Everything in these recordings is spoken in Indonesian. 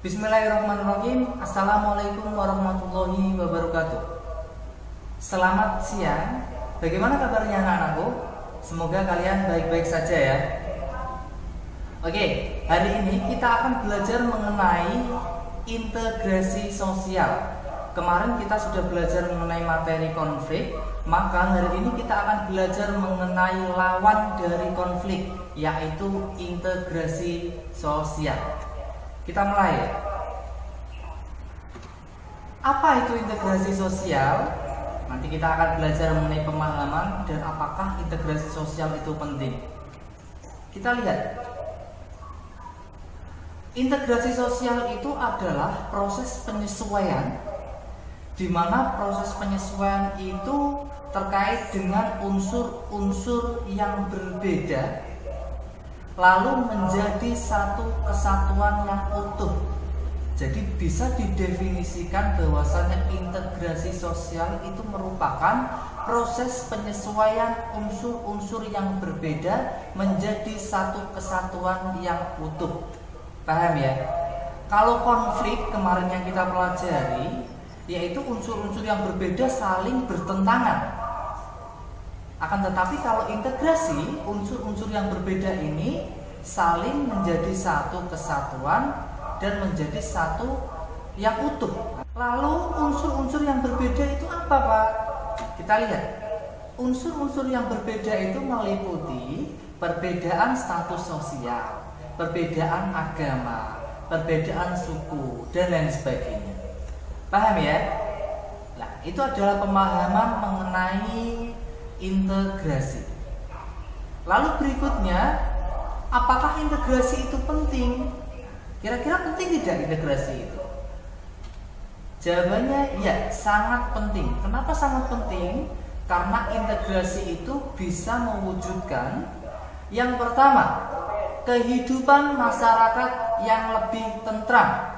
Bismillahirrahmanirrahim. Assalamualaikum warahmatullahi wabarakatuh. Selamat siang. Bagaimana kabarnya anak-anakku? Semoga kalian baik-baik saja ya. Oke, hari ini kita akan belajar mengenai integrasi sosial. Kemarin kita sudah belajar mengenai materi konflik, maka hari ini kita akan belajar mengenai lawan dari konflik, yaitu integrasi sosial. Kita mulai ya. Apa itu integrasi sosial? Nanti kita akan belajar mengenai pemahaman dan apakah integrasi sosial itu penting. Kita lihat. Integrasi sosial itu adalah proses penyesuaian, di mana proses penyesuaian itu terkait dengan unsur-unsur yang berbeda, lalu menjadi satu kesatuan yang utuh. Jadi bisa didefinisikan bahwasannya integrasi sosial itu merupakan proses penyesuaian unsur-unsur yang berbeda menjadi satu kesatuan yang utuh. Paham ya? Kalau konflik kemarin yang kita pelajari, yaitu unsur-unsur yang berbeda saling bertentangan. Akan tetapi kalau integrasi, unsur-unsur yang berbeda ini saling menjadi satu kesatuan dan menjadi satu yang utuh. Lalu unsur-unsur yang berbeda itu apa, Pak? Kita lihat. Unsur-unsur yang berbeda itu meliputi perbedaan status sosial, perbedaan agama, perbedaan suku, dan lain sebagainya. Paham ya? Nah, itu adalah pemahaman mengenai integrasi. Lalu berikutnya, apakah integrasi itu penting? Kira-kira penting tidak integrasi itu? Jawabannya ya, sangat penting. Kenapa sangat penting? Karena integrasi itu bisa mewujudkan yang pertama, kehidupan masyarakat yang lebih tentram.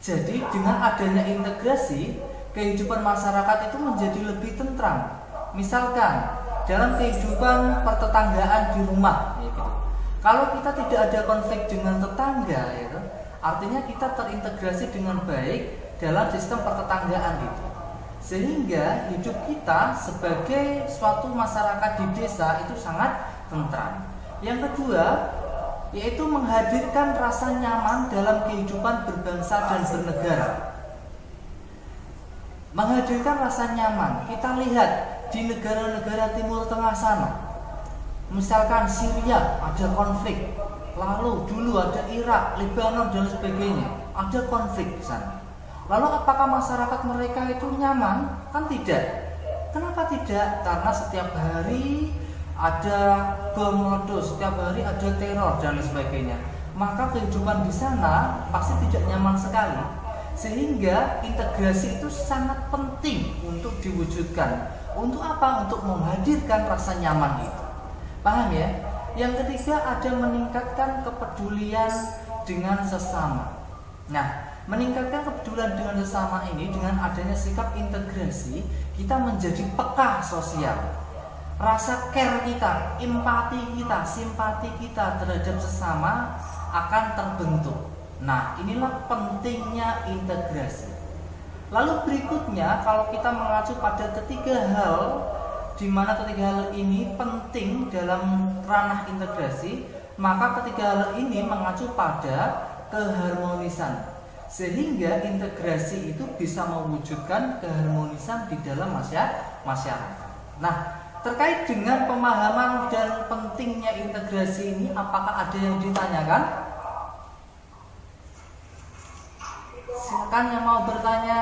Jadi dengan adanya integrasi, kehidupan masyarakat itu menjadi lebih tentram. Misalkan dalam kehidupan pertetanggaan di rumah, gitu. Kalau kita tidak ada konflik dengan tetangga, gitu, artinya kita terintegrasi dengan baik dalam sistem pertetanggaan itu. Sehingga hidup kita sebagai suatu masyarakat di desa itu sangat tentram. Yang kedua, yaitu menghadirkan rasa nyaman dalam kehidupan berbangsa dan bernegara. Menghadirkan rasa nyaman, kita lihat di negara-negara Timur Tengah sana, misalkan Syria ada konflik, lalu dulu ada Irak, Lebanon dan sebagainya, ada konflik di sana. Lalu apakah masyarakat mereka itu nyaman? Kan tidak. Kenapa tidak? Karena setiap hari ada bom meletus, setiap hari ada teror dan sebagainya. Maka kehidupan di sana pasti tidak nyaman sekali. Sehingga integrasi itu sangat penting untuk diwujudkan. Untuk apa? Untuk menghadirkan rasa nyaman itu. Paham ya? Yang ketiga, ada meningkatkan kepedulian dengan sesama. Nah, meningkatkan kepedulian dengan sesama ini dengan adanya sikap integrasi, kita menjadi peka sosial. Rasa care kita, empati kita, simpati kita terhadap sesama akan terbentuk. Nah, inilah pentingnya integrasi. Lalu berikutnya, kalau kita mengacu pada ketiga hal, di mana ketiga hal ini penting dalam ranah integrasi, maka ketiga hal ini mengacu pada keharmonisan. Sehingga integrasi itu bisa mewujudkan keharmonisan di dalam masyarakat. Nah, terkait dengan pemahaman dan pentingnya integrasi ini, apakah ada yang ditanyakan? Silakan yang mau bertanya.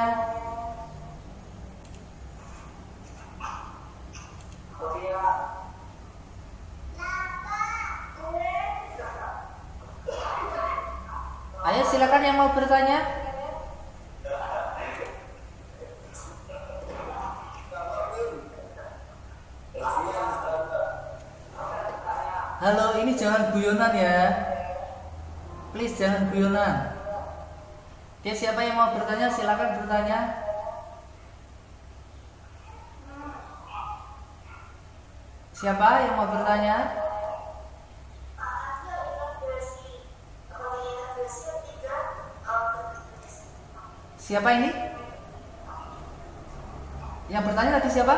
Ayo silakan yang mau bertanya. Halo, ini jangan guyonan ya. Please jangan guyonan. Oke, siapa yang mau bertanya silakan bertanya. Siapa yang mau bertanya? Siapa ini? Yang bertanya tadi siapa?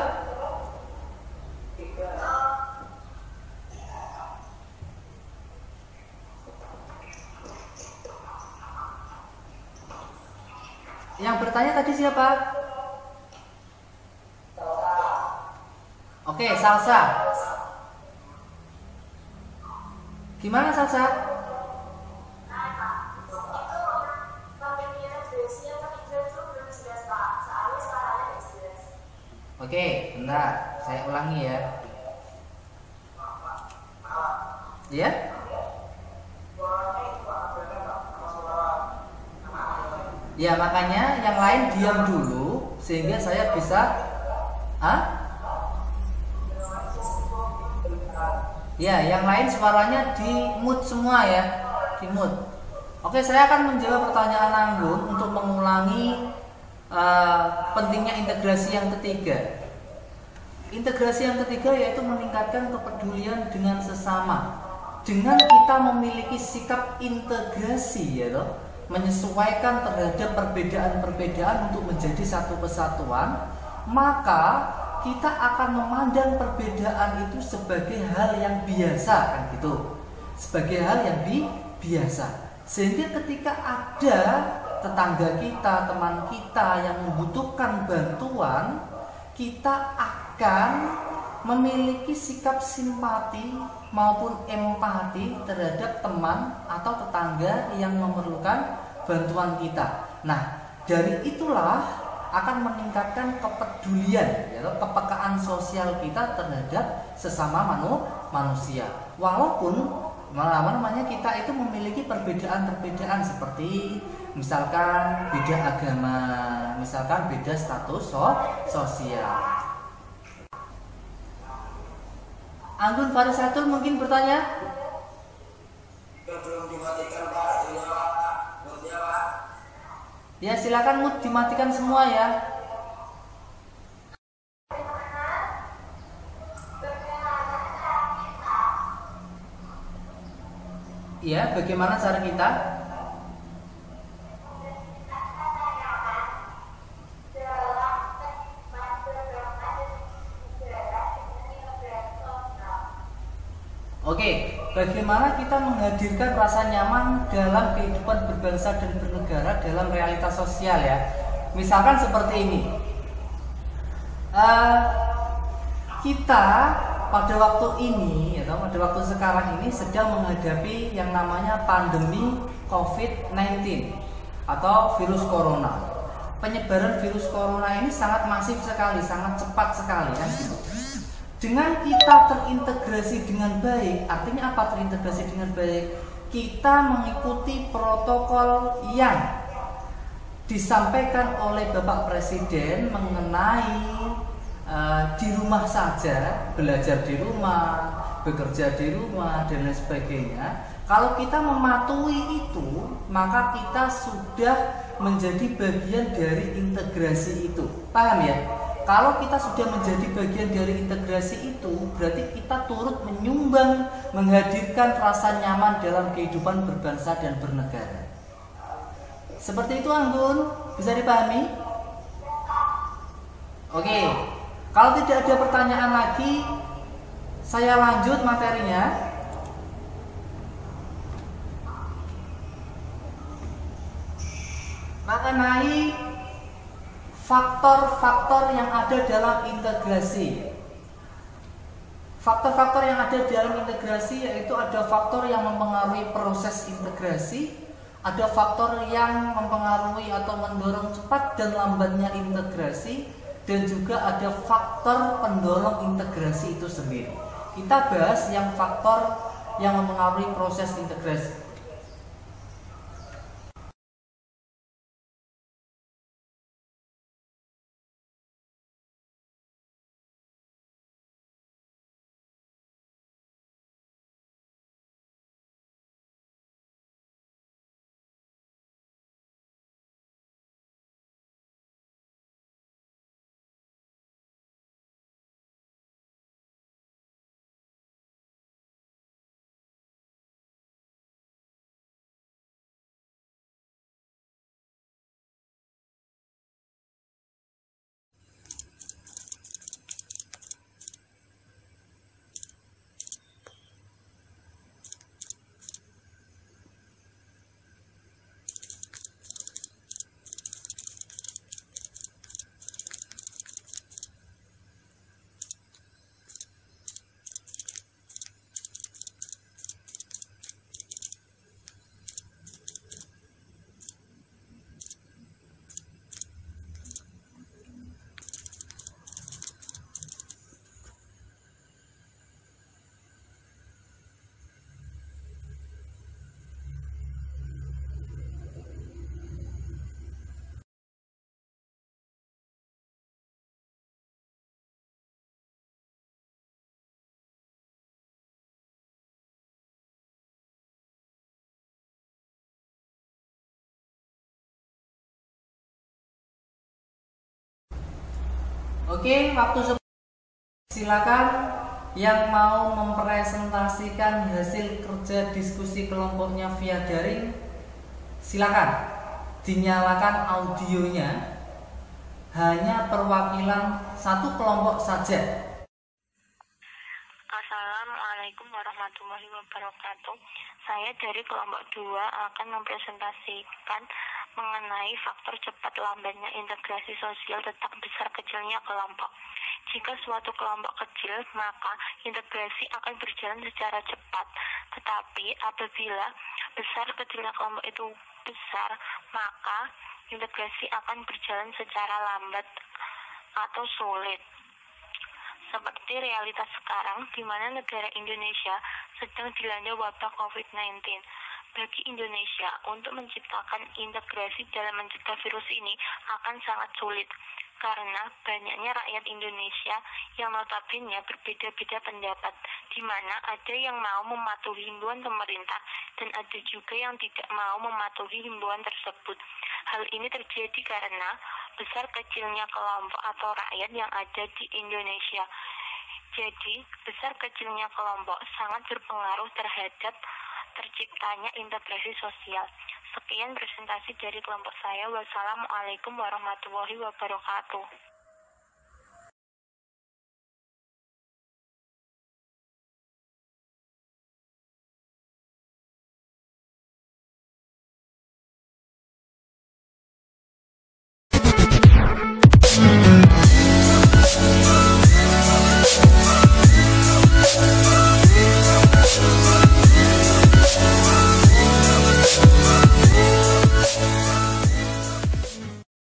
Yang bertanya tadi siapa? Oke, Salsa. Gimana Salsa? Oke, bentar, saya ulangi ya. Ya? Ya, makanya yang lain diam dulu sehingga saya bisa Ya, yang lain suaranya di mute semua ya. Di mute. Oke, saya akan menjawab pertanyaan Anggun untuk mengulangi pentingnya integrasi yang ketiga. Integrasi yang ketiga yaitu meningkatkan kepedulian dengan sesama. Dengan kita memiliki sikap integrasi ya toh, menyesuaikan terhadap perbedaan-perbedaan untuk menjadi satu kesatuan, maka kita akan memandang perbedaan itu sebagai hal yang biasa kan gitu. Sebagai hal yang biasa. Sehingga ketika ada tetangga kita, teman kita yang membutuhkan bantuan, kita akan memiliki sikap simpati maupun empati terhadap teman atau tetangga yang memerlukan bantuan kita. Nah, dari itulah akan meningkatkan kepedulian, yaitu kepekaan sosial kita terhadap sesama manusia. Walaupun kita itu memiliki perbedaan-perbedaan seperti misalkan beda agama, misalkan beda status sosial. Anggun Farisatul mungkin bertanya? Belum dimatikan Pak. Ya, silakan mood dimatikan semua ya. Ya, bagaimana cara kita? Oke, bagaimana kita menghadirkan rasa nyaman dalam kehidupan berbangsa dan bernegara dalam realitas sosial ya. Misalkan seperti ini, kita pada waktu ini atau pada waktu sekarang ini sedang menghadapi yang namanya pandemi COVID-19 atau virus corona. Penyebaran virus corona ini sangat masif sekali, sangat cepat sekali kan gitu. Dengan kita terintegrasi dengan baik, artinya apa terintegrasi dengan baik? Kita mengikuti protokol yang disampaikan oleh Bapak Presiden mengenai di rumah saja, belajar di rumah, bekerja di rumah, dan lain sebagainya. Kalau kita mematuhi itu, maka kita sudah menjadi bagian dari integrasi itu. Paham ya? Kalau kita sudah menjadi bagian dari integrasi itu, berarti kita turut menyumbang, menghadirkan rasa nyaman dalam kehidupan berbangsa dan bernegara. Seperti itu Anggun, bisa dipahami? Oke, kalau tidak ada pertanyaan lagi, saya lanjut materinya. Mengenai faktor-faktor yang ada dalam integrasi. Faktor-faktor yang ada dalam integrasi yaitu ada faktor yang mempengaruhi proses integrasi, ada faktor yang mempengaruhi atau mendorong cepat dan lambatnya integrasi, dan juga ada faktor pendorong integrasi itu sendiri. Kita bahas yang faktor yang mempengaruhi proses integrasi. Oke, silakan yang mau mempresentasikan hasil kerja diskusi kelompoknya via daring, silakan dinyalakan audionya. Hanya perwakilan satu kelompok saja. Assalamualaikum warahmatullahi wabarakatuh. Saya dari kelompok 2 akan mempresentasikan mengenai faktor cepat lambatnya integrasi sosial tetap besar kecilnya kelompok. Jika suatu kelompok kecil, maka integrasi akan berjalan secara cepat. Tetapi apabila besar kecilnya kelompok itu besar, maka integrasi akan berjalan secara lambat atau sulit. Seperti realitas sekarang, di mana negara Indonesia sedang dilanda wabah COVID-19. Bagi Indonesia, untuk menciptakan integrasi dalam mencegah virus ini akan sangat sulit, karena banyaknya rakyat Indonesia yang notabene berbeda-beda pendapat, di mana ada yang mau mematuhi himbauan pemerintah, dan ada juga yang tidak mau mematuhi himbauan tersebut. Hal ini terjadi karena besar kecilnya kelompok atau rakyat yang ada di Indonesia. Jadi, besar kecilnya kelompok sangat berpengaruh terhadap terciptanya integrasi sosial. Sekian presentasi dari kelompok saya. Wassalamualaikum warahmatullahi wabarakatuh.